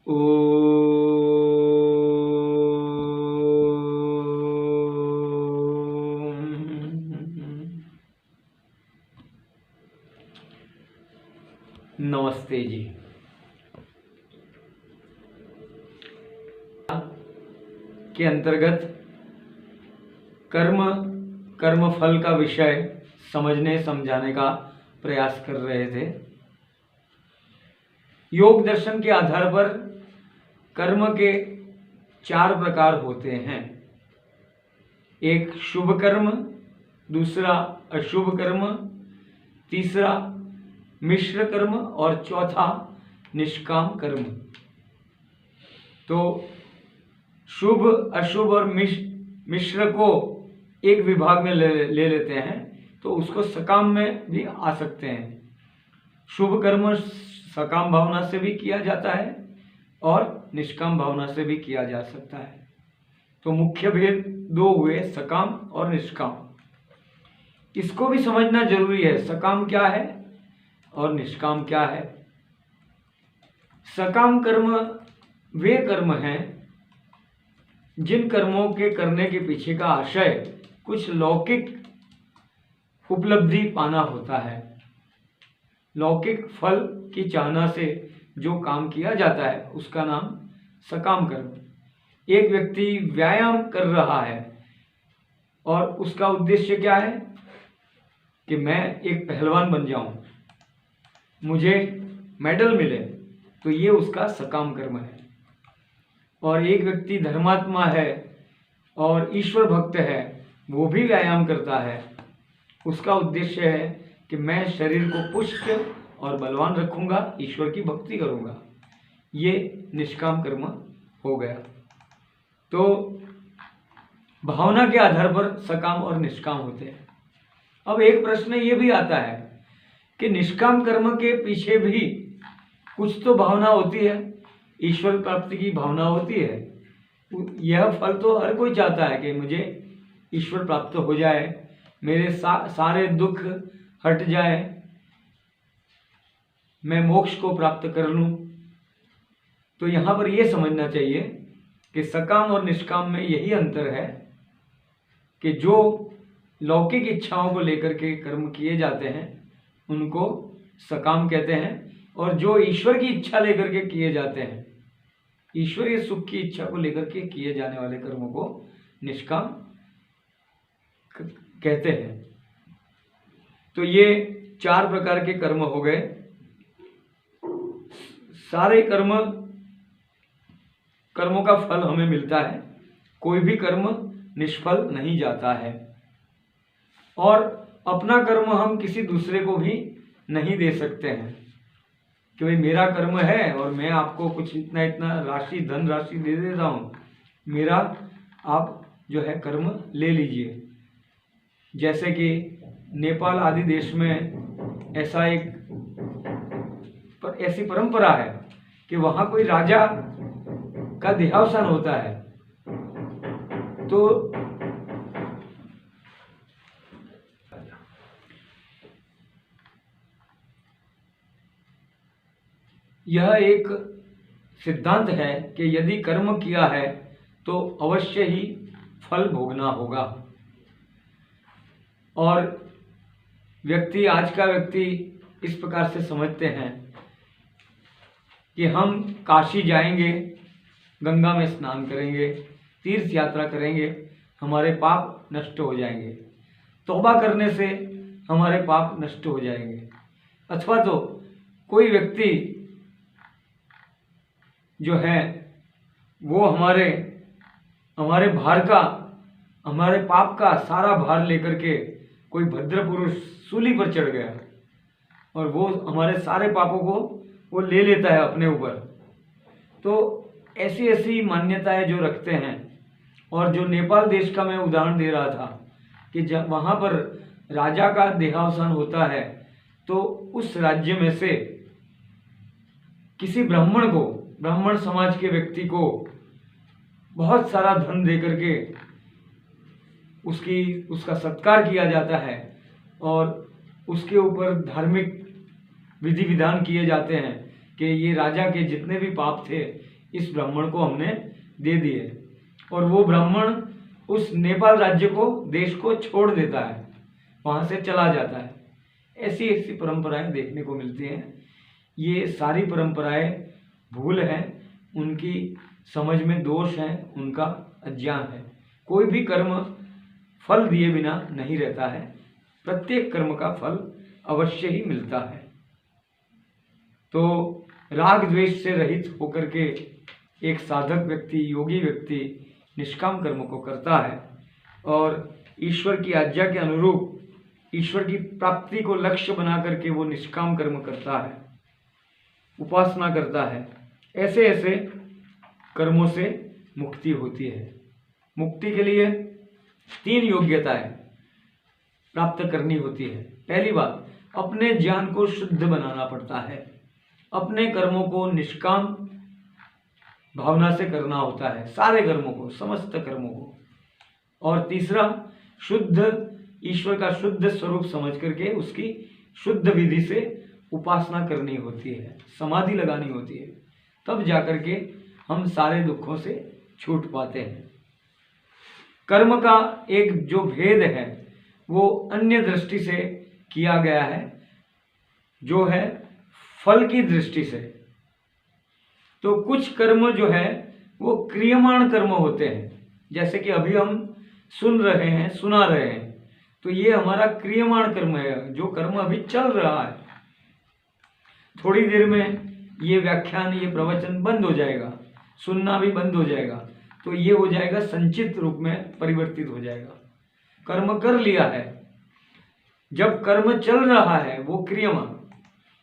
नमस्ते जी। के अंतर्गत कर्मफल का विषय समझने समझाने का प्रयास कर रहे थे। योग दर्शन के आधार पर कर्म के 4 प्रकार होते हैं। एक शुभ कर्म, दूसरा अशुभ कर्म, तीसरा मिश्र कर्म और चौथा निष्काम कर्म। तो शुभ, अशुभ और मिश्र को एक विभाग में ले लेते हैं, तो उसको सकाम में भी आ सकते हैं। शुभ कर्म सकाम भावना से भी किया जाता है और निष्काम भावना से भी किया जा सकता है। तो मुख्य भेद 2 हुए, सकाम और निष्काम। इसको भी समझना जरूरी है, सकाम क्या है और निष्काम क्या है। सकाम कर्म वे कर्म हैं जिन कर्मों के करने के पीछे का आशय कुछ लौकिक उपलब्धि पाना होता है। लौकिक फल की चाहना से जो काम किया जाता है उसका नाम सकाम कर्म। एक व्यक्ति व्यायाम कर रहा है और उसका उद्देश्य क्या है कि मैं एक पहलवान बन जाऊं, मुझे मेडल मिले, तो ये उसका सकाम कर्म है। और एक व्यक्ति धर्मात्मा है और ईश्वर भक्त है, वो भी व्यायाम करता है, उसका उद्देश्य है कि मैं शरीर को पुष्ट और बलवान रखूंगा, ईश्वर की भक्ति करूंगा। ये निष्काम कर्म हो गया। तो भावना के आधार पर सकाम और निष्काम होते हैं। अब एक प्रश्न ये भी आता है कि निष्काम कर्म के पीछे भी कुछ तो भावना होती है, ईश्वर प्राप्ति की भावना होती है। यह फल तो हर कोई चाहता है कि मुझे ईश्वर प्राप्त हो जाए, मेरे सारे दुख हट जाए, मैं मोक्ष को प्राप्त कर लूं। तो यहाँ पर यह समझना चाहिए कि सकाम और निष्काम में यही अंतर है कि जो लौकिक इच्छाओं को लेकर के कर्म किए जाते हैं उनको सकाम कहते हैं, और जो ईश्वर की इच्छा लेकर के किए जाते हैं, ईश्वरीय सुख की इच्छा को लेकर के किए जाने वाले कर्मों को निष्काम कहते हैं। तो ये 4 प्रकार के कर्म हो गए। सारे कर्मों का फल हमें मिलता है, कोई भी कर्म निष्फल नहीं जाता है। और अपना कर्म हम किसी दूसरे को भी नहीं दे सकते हैं कि भाई मेरा कर्म है और मैं आपको कुछ इतना इतना धन राशि दे देता हूँ, मेरा आप जो है कर्म ले लीजिए। जैसे कि नेपाल आदि देश में ऐसी परंपरा है कि वहाँ कोई राजा का देहावसान होता है, तो यह एक सिद्धांत है कि यदि कर्म किया है तो अवश्य ही फल भोगना होगा। और आज का व्यक्ति इस प्रकार से समझते हैं कि हम काशी जाएंगे, गंगा में स्नान करेंगे, तीर्थ यात्रा करेंगे, हमारे पाप नष्ट हो जाएंगे, तौबा करने से हमारे पाप नष्ट हो जाएंगे। अथवा तो कोई व्यक्ति जो है वो हमारे पाप का सारा भार लेकर के कोई भद्र पुरुष सूली पर चढ़ गया और वो हमारे सारे पापों को वो ले लेता है अपने ऊपर। तो ऐसी मान्यताएं जो रखते हैं, और जो नेपाल देश का मैं उदाहरण दे रहा था कि जब वहाँ पर राजा का देहावसान होता है तो उस राज्य में से किसी ब्राह्मण समाज के व्यक्ति को बहुत सारा धन दे करके उसका सत्कार किया जाता है और उसके ऊपर धार्मिक विधि विधान किए जाते हैं कि ये राजा के जितने भी पाप थे इस ब्राह्मण को हमने दे दिए और वो ब्राह्मण उस नेपाल राज्य को, देश को छोड़ देता है, वहाँ से चला जाता है। ऐसी ऐसी परंपराएं देखने को मिलती हैं। ये सारी परंपराएं भूल हैं, उनकी समझ में दोष है, उनका अज्ञान है। कोई भी कर्म फल दिए बिना नहीं रहता है, प्रत्येक कर्म का फल अवश्य ही मिलता है। तो राग द्वेष से रहित होकर के एक साधक व्यक्ति, योगी व्यक्ति निष्काम कर्म को करता है और ईश्वर की आज्ञा के अनुरूप ईश्वर की प्राप्ति को लक्ष्य बना करके वो निष्काम कर्म करता है, उपासना करता है। ऐसे ऐसे कर्मों से मुक्ति होती है। मुक्ति के लिए 3 योग्यताएं प्राप्त करनी होती है। पहली बात, अपने ज्ञान को शुद्ध बनाना पड़ता है, अपने कर्मों को निष्काम भावना से करना होता है, सारे कर्मों को, समस्त कर्मों को। और तीसरा, शुद्ध ईश्वर का शुद्ध स्वरूप समझ करके उसकी शुद्ध विधि से उपासना करनी होती है, समाधि लगानी होती है, तब जाकर के हम सारे दुखों से छूट पाते हैं। कर्म का एक जो भेद है वो अन्य दृष्टि से किया गया है, जो है फल की दृष्टि से। तो कुछ कर्म जो है वो क्रियमाण कर्म होते हैं, जैसे कि अभी हम सुन रहे हैं, सुना रहे हैं, तो ये हमारा क्रियमाण कर्म है, जो कर्म अभी चल रहा है। थोड़ी देर में ये व्याख्यान, ये प्रवचन बंद हो जाएगा, सुनना भी बंद हो जाएगा, तो ये हो जाएगा संचित रूप में परिवर्तित हो जाएगा। कर्म कर लिया है, जब कर्म चल रहा है वो क्रियमाण,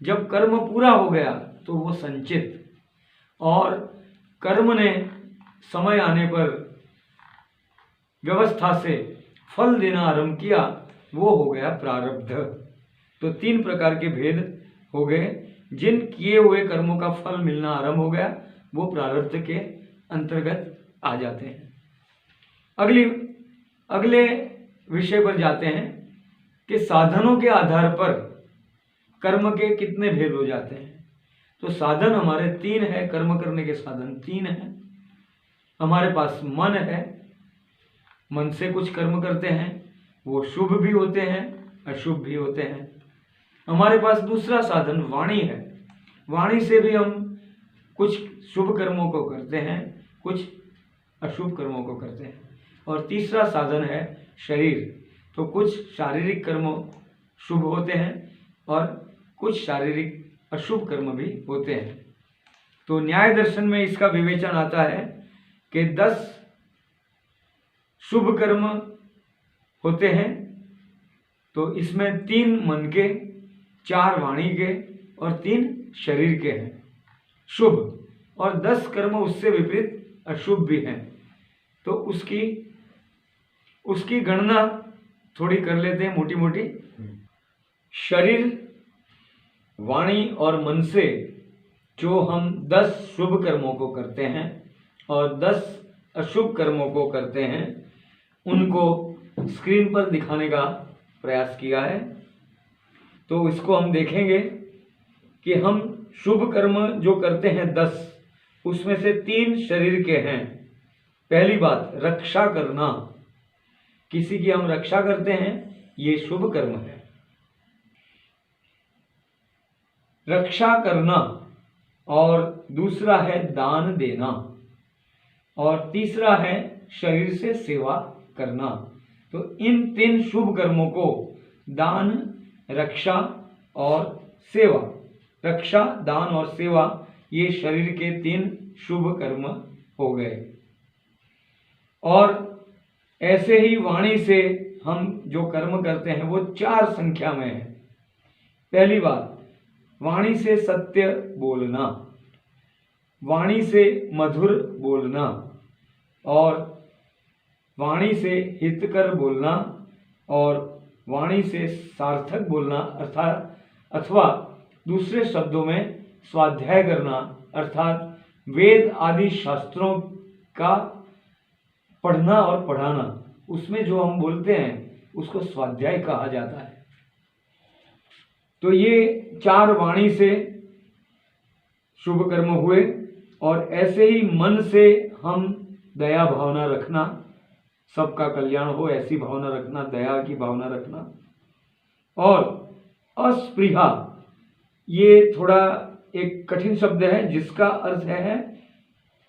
जब कर्म पूरा हो गया तो वो संचित, और कर्म ने समय आने पर व्यवस्था से फल देना आरंभ किया, वो हो गया प्रारब्ध। तो 3 प्रकार के भेद हो गए। जिन किए हुए कर्मों का फल मिलना आरंभ हो गया वो प्रारब्ध के अंतर्गत आ जाते हैं। अगले विषय पर जाते हैं कि साधनों के आधार पर कर्म के कितने भेद हो जाते हैं। तो साधन हमारे 3 है, कर्म करने के साधन 3 हैं। हमारे पास मन है, मन से कुछ कर्म करते हैं, वो शुभ भी होते हैं, अशुभ भी होते हैं। हमारे पास दूसरा साधन वाणी है, वाणी से भी हम कुछ शुभ कर्मों को करते हैं, कुछ अशुभ कर्मों को करते हैं। और तीसरा साधन है शरीर, तो कुछ शारीरिक कर्म शुभ होते हैं और कुछ शारीरिक अशुभ कर्म भी होते हैं। तो न्याय दर्शन में इसका विवेचन आता है कि 10 शुभ कर्म होते हैं, तो इसमें 3 मन के, 4 वाणी के और 3 शरीर के हैं शुभ, और 10 कर्म उससे विपरीत अशुभ भी हैं। तो उसकी गणना थोड़ी कर लेते हैं मोटी मोटी। शरीर, वाणी और मन से जो हम 10 शुभ कर्मों को करते हैं और 10 अशुभ कर्मों को करते हैं, उनको स्क्रीन पर दिखाने का प्रयास किया है। तो इसको हम देखेंगे कि हम शुभ कर्म जो करते हैं 10, उसमें से 3 शरीर के हैं। पहली बात, रक्षा करना, किसी की हम रक्षा करते हैं, ये शुभ कर्म है। रक्षा करना, और दूसरा है दान देना, और तीसरा है शरीर से सेवा करना। तो इन 3 शुभ कर्मों को दान, रक्षा और सेवा, रक्षा, दान और सेवा, ये शरीर के 3 शुभ कर्म हो गए। और ऐसे ही वाणी से हम जो कर्म करते हैं वो 4 संख्या में है। पहली बात, वाणी से सत्य बोलना, वाणी से मधुर बोलना, और वाणी से हितकर बोलना, और वाणी से सार्थक बोलना, अथवा दूसरे शब्दों में स्वाध्याय करना, अर्थात वेद आदि शास्त्रों का पढ़ना और पढ़ाना, उसमें जो हम बोलते हैं उसको स्वाध्याय कहा जाता है। तो ये 4 वाणी से शुभ कर्म हुए। और ऐसे ही मन से हम दया भावना रखना, सबका कल्याण हो ऐसी भावना रखना, दया की भावना रखना। और अस्पृहा, ये थोड़ा एक कठिन शब्द है जिसका अर्थ है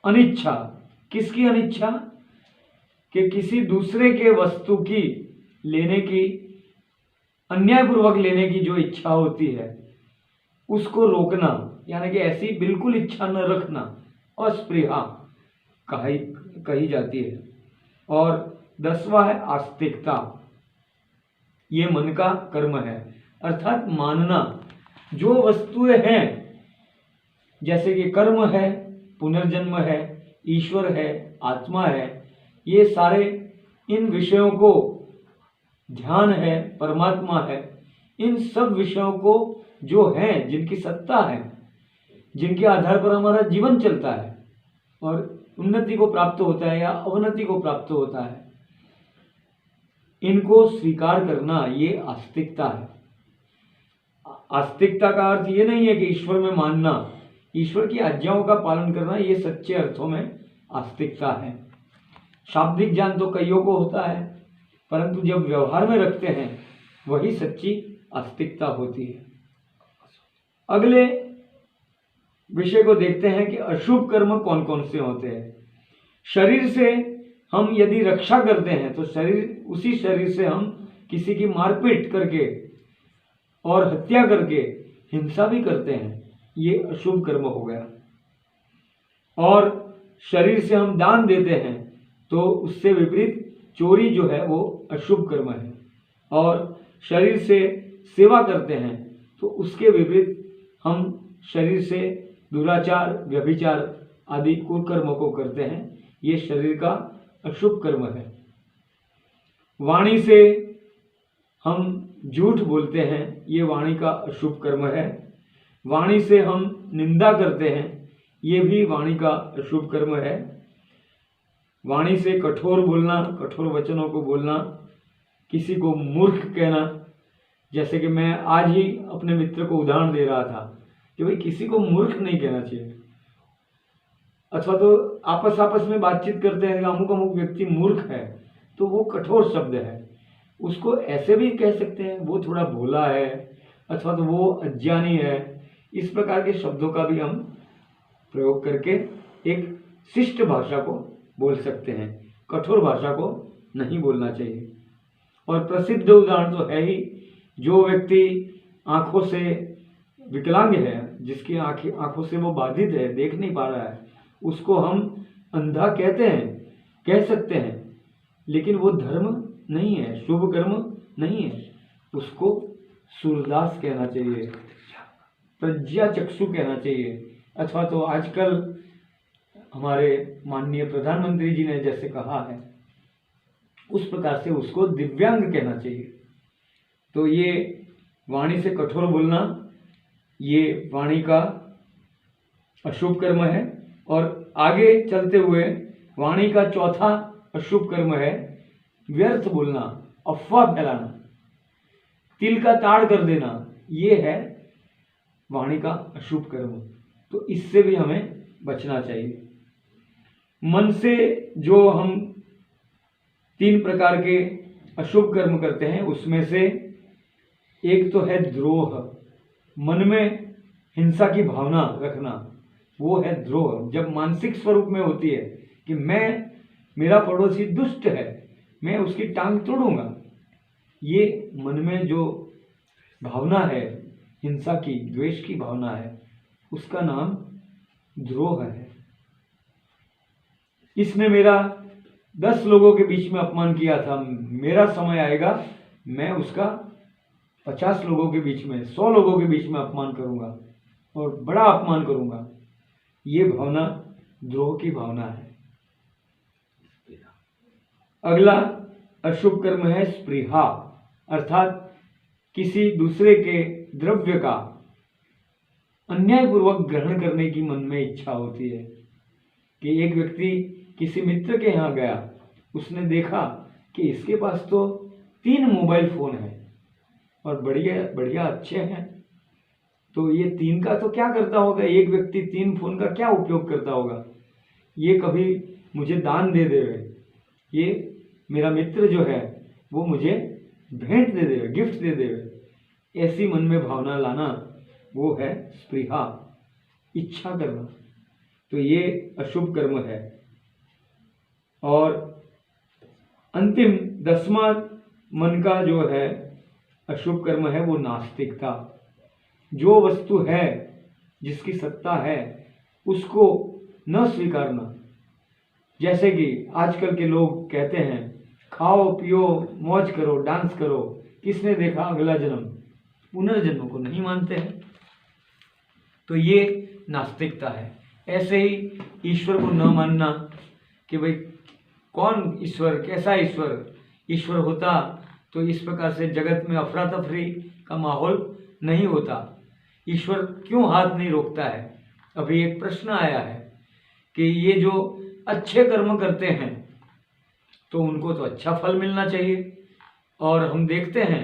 अनिच्छा। किसकी अनिच्छा? कि किसी दूसरे के वस्तु की लेने की, अन्यायपूर्वक लेने की जो इच्छा होती है उसको रोकना, यानी कि ऐसी बिल्कुल इच्छा न रखना, अस्पृहा कही जाती है। और 10वां है आस्तिकता। ये मन का कर्म है, अर्थात मानना। जो वस्तुएं हैं, जैसे कि कर्म है, पुनर्जन्म है, ईश्वर है, आत्मा है, ये सारे इन विषयों को, ध्यान है, परमात्मा है, इन सब विषयों को जो है, जिनकी सत्ता है, जिनके आधार पर हमारा जीवन चलता है और उन्नति को प्राप्त होता है या अवनति को प्राप्त होता है, इनको स्वीकार करना, ये आस्तिकता है। आस्तिकता का अर्थ ये नहीं है कि ईश्वर में मानना, ईश्वर की आज्ञाओं का पालन करना, ये सच्चे अर्थों में आस्तिकता है। शाब्दिक ज्ञान तो कईयों को होता है, परंतु जब व्यवहार में रखते हैं वही सच्ची आस्तिकता होती है। अगले विषय को देखते हैं कि अशुभ कर्म कौन कौन से होते हैं। शरीर से हम यदि रक्षा करते हैं तो उसी शरीर से हम किसी की मारपीट करके और हत्या करके हिंसा भी करते हैं, ये अशुभ कर्म हो गया। और शरीर से हम दान देते हैं तो उससे विपरीत चोरी जो है वो अशुभ कर्म है। और शरीर से सेवा करते हैं तो उसके विपरीत हम शरीर से दुराचार, व्यभिचार आदि कुकर्मों को करते हैं, ये शरीर का अशुभ कर्म है। वाणी से हम झूठ बोलते हैं, ये वाणी का अशुभ कर्म है। वाणी से हम निंदा करते हैं, ये भी वाणी का अशुभ कर्म है। वाणी से कठोर बोलना, कठोर वचनों को बोलना, किसी को मूर्ख कहना, जैसे कि मैं आज ही अपने मित्र को उदाहरण दे रहा था कि भाई किसी को मूर्ख नहीं कहना चाहिए। अथवा तो आपस में बातचीत करते हैं कि अमुक अमुक व्यक्ति मूर्ख है, तो वो कठोर शब्द है। उसको ऐसे भी कह सकते हैं वो थोड़ा भोला है, अथवा तो वो अज्ञानी है। इस प्रकार के शब्दों का भी हम प्रयोग करके एक शिष्ट भाषा को बोल सकते हैं, कठोर भाषा को नहीं बोलना चाहिए। और प्रसिद्ध उदाहरण तो है ही, जो व्यक्ति आंखों से विकलांग है, जिसकी आंखों से वो बाधित है, देख नहीं पा रहा है, उसको हम अंधा कहते हैं, कह सकते हैं, लेकिन वो धर्म नहीं है, शुभ कर्म नहीं है। उसको सूरदास कहना चाहिए, प्रज्ञा चक्षु कहना चाहिए, अथवा तो आजकल हमारे माननीय प्रधानमंत्री जी ने जैसे कहा है उस प्रकार से उसको दिव्यांग कहना चाहिए। तो ये वाणी से कठोर बोलना, ये वाणी का अशुभ कर्म है। और आगे चलते हुए वाणी का चौथा अशुभ कर्म है व्यर्थ बोलना, अफवाह फैलाना, तिल का ताड़ कर देना, ये है वाणी का अशुभ कर्म। तो इससे भी हमें बचना चाहिए। मन से जो हम 3 प्रकार के अशुभ कर्म करते हैं, उसमें से एक तो है द्रोह। मन में हिंसा की भावना रखना, वो है द्रोह। जब मानसिक स्वरूप में होती है कि मेरा पड़ोसी दुष्ट है, मैं उसकी टांग तोड़ूंगा, ये मन में जो भावना है हिंसा की, द्वेष की भावना है, उसका नाम द्रोह है। इसने मेरा 10 लोगों के बीच में अपमान किया था, मेरा समय आएगा मैं उसका 50 लोगों के बीच में, 100 लोगों के बीच में अपमान करूंगा और बड़ा अपमान करूंगा। ये भावना द्रोह की भावना है। अगला अशुभ कर्म है स्पृहा, अर्थात किसी दूसरे के द्रव्य का अन्यायपूर्वक ग्रहण करने की मन में इच्छा होती है। कि एक व्यक्ति किसी मित्र के यहाँ गया, उसने देखा कि इसके पास तो 3 मोबाइल फोन हैं और बढ़िया बढ़िया अच्छे हैं, तो ये 3 का तो क्या करता होगा, एक व्यक्ति 3 फोन का क्या उपयोग करता होगा। ये कभी मुझे दान दे देवे, ये मेरा मित्र जो है वो मुझे भेंट दे देवे, गिफ्ट दे देवे, ऐसी मन में भावना लाना वो है स्पृहा, इच्छा करना। तो ये अशुभ कर्म है। और अंतिम 10वां मन का जो है अशुभ कर्म है वो नास्तिकता। जो वस्तु है, जिसकी सत्ता है, उसको न स्वीकारना। जैसे कि आजकल के लोग कहते हैं खाओ पियो मौज करो डांस करो, किसने देखा अगला जन्म, पुनर्जन्म को नहीं मानते हैं। तो ये नास्तिकता है। ऐसे ही ईश्वर को न मानना कि भाई कौन ईश्वर, कैसा ईश्वर, ईश्वर होता तो इस प्रकार से जगत में अफरा तफरी का माहौल नहीं होता। ईश्वर क्यों हाथ नहीं रोकता है। अभी एक प्रश्न आया है कि ये जो अच्छे कर्म करते हैं तो उनको तो अच्छा फल मिलना चाहिए, और हम देखते हैं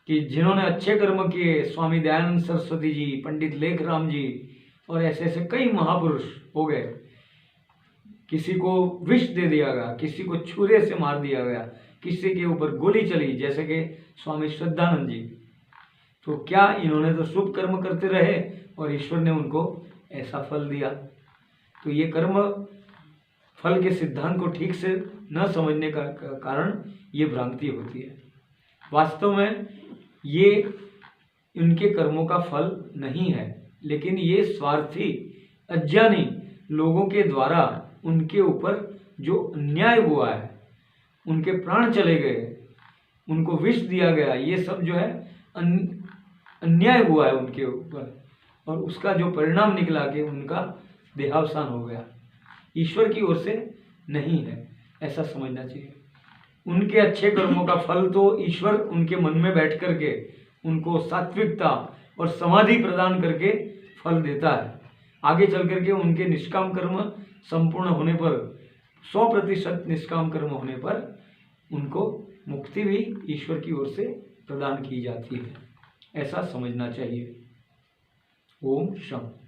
कि जिन्होंने अच्छे कर्म किए, स्वामी दयानंद सरस्वती जी, पंडित लेखराम जी और ऐसे ऐसे कई महापुरुष हो गए, किसी को विष दे दिया गया, किसी को छुरे से मार दिया गया, किसी के ऊपर गोली चली, जैसे कि स्वामी श्रद्धानंद जी। तो क्या इन्होंने तो शुभ कर्म करते रहे और ईश्वर ने उनको ऐसा फल दिया। तो ये कर्म फल के सिद्धांत को ठीक से न समझने का कारण ये भ्रांति होती है। वास्तव में ये उनके कर्मों का फल नहीं है, लेकिन ये स्वार्थी अज्ञानी लोगों के द्वारा उनके ऊपर जो अन्याय हुआ है, उनके प्राण चले गए, उनको विष दिया गया, ये सब जो है अन्याय हुआ है उनके ऊपर, और उसका जो परिणाम निकला कि उनका देहावसान हो गया, ईश्वर की ओर से नहीं है, ऐसा समझना चाहिए। उनके अच्छे कर्मों का फल तो ईश्वर उनके मन में बैठ करके उनको सात्विकता और समाधि प्रदान करके फल देता है। आगे चल करके उनके निष्काम कर्म संपूर्ण होने पर, 100% निष्काम कर्म होने पर उनको मुक्ति भी ईश्वर की ओर से प्रदान की जाती है, ऐसा समझना चाहिए। ओम शांति।